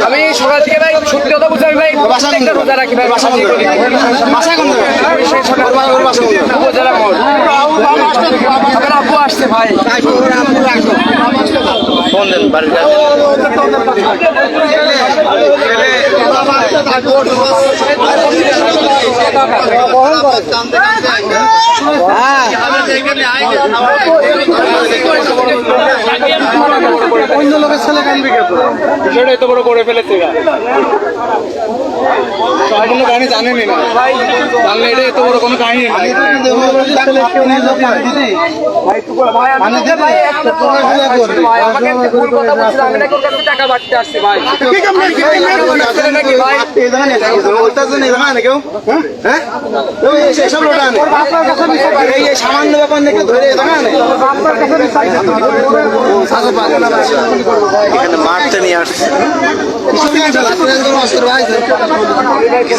আমি সকাল থেকে ভাই সত্যি কথা বলছি ভাই রোজা রাখি ভাই বাসা আব্বু আসছে ভাই অন্য লোকের ছেলে কানবি কে তো সেটা এত বড় করে ফেলেছে কোনো কাহিনী জানেনি না জানলে এটা এত বড় কোনো কাহিনী টাকা বাড়তে আসছে ভাই সামান্য ব্যাপার নাকি ধরে এখানে মারতে নিয়ে আসছে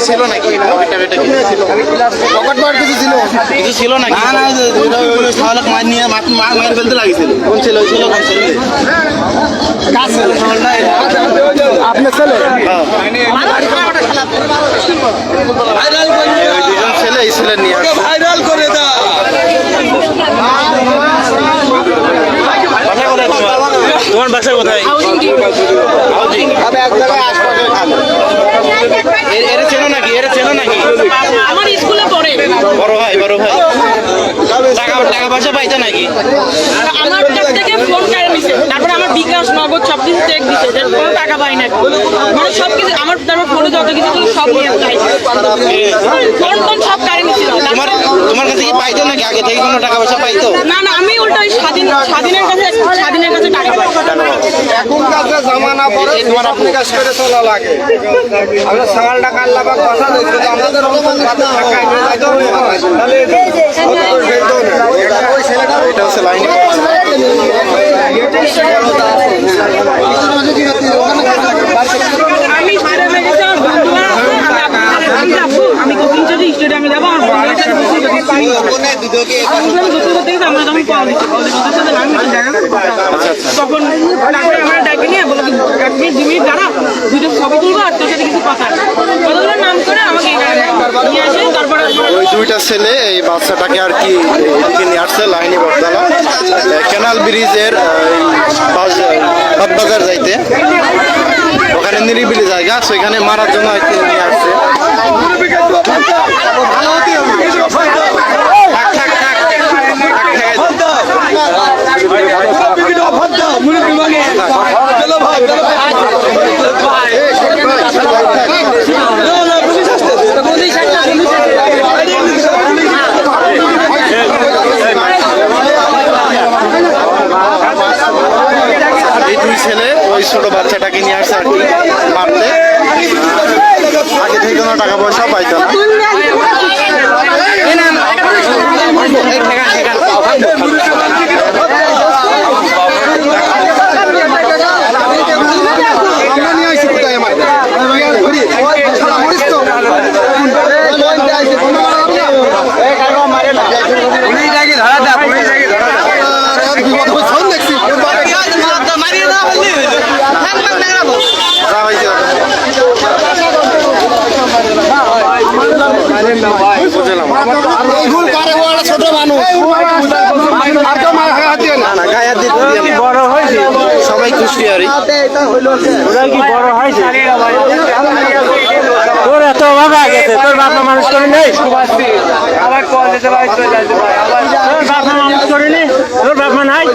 ছিল নাকি কিছু ছিল নাকি মার নিয়ে মার ফেলতে লাগিয়েছিল কোন ছিল আপনার ছেলে দুজন ছেলে এই ছেলে নিয়ে আসছে ভাইরাল করে দাও তোমার বাসা কোথায় এরা চেনো নাকি আমার স্কুলে পড়ে বড় ভাই টাকা পয়সা পাইতো নাকি আমার কাছ থেকে ফোন কেড়ে নিছে তারপরে আমার বিকাশ নগদ সব কিছু চেক দিছে যে কোনো টাকা পাই না মানে সব কিছু আমার তারপর ফোনে যত কিছু ছিল সব নিয়ে চাইছে ফোন সব কেড়ে নিছিল তোমার কাছে কি পাইতো নাকি আগে থেকে কোনো টাকা পয়সা পাইতো না আমি উল্টাই স্বাধীনের কাছে টাকা পাই এখনকার যে জামানা পরে তোমার বিকাশ করে চলা লাগে আমরা সকাল টাকা আল্লাহ পাক কথা দিয়েছে যে আমাদের অন্তত হাতে টাকা এনে যাইতো তাহলে ওই ছেলেটা এটা হচ্ছে লাইনে আমি বাইরে গেছি আমার বন্ধুরা আমি যাবো আমি কোচিং যদি স্টেডিয়ামে যাবো আমার বন্ধুদের সাথে বসে আমরা তখন কল দিচ্ছি তখন তারপরে আমার ডাকি নিয়ে বলে 1 মিনিট 2 মিনিট দাঁড়া দুটো ছবি তুলবো আর তোর সাথে কিছু কথা কতগুলো নাম করে আমাকে নিয়ে আসে তারপরে ওই দুইটা ছেলে এই বাচ্চাটাকে আর কি এদিকে নিয়ে আসছে লাইনে বটতলা ক্যানাল ব্রিজের বাজার যাইতে ওখানে নিরিবিলি জায়গা সেখানে মারার জন্য নিয়ে আসছে এই দুই ছেলে ওই ছোট বাচ্চাটাকে নিয়ে আসছে আর কি মারতে আগে থেকে কোনো টাকা পয়সা পাইতো না ছোট মানুষ সবাই খুশি আর বড় হয়েছে তোর এত অভাব গেছে তোর বাপ মানুষ করে নেই আবার কল দিতে ভাই চলে যাচ্ছে ভাই আবার তোর বাপ মানুষ করে নেই তোর বাপ মা নাই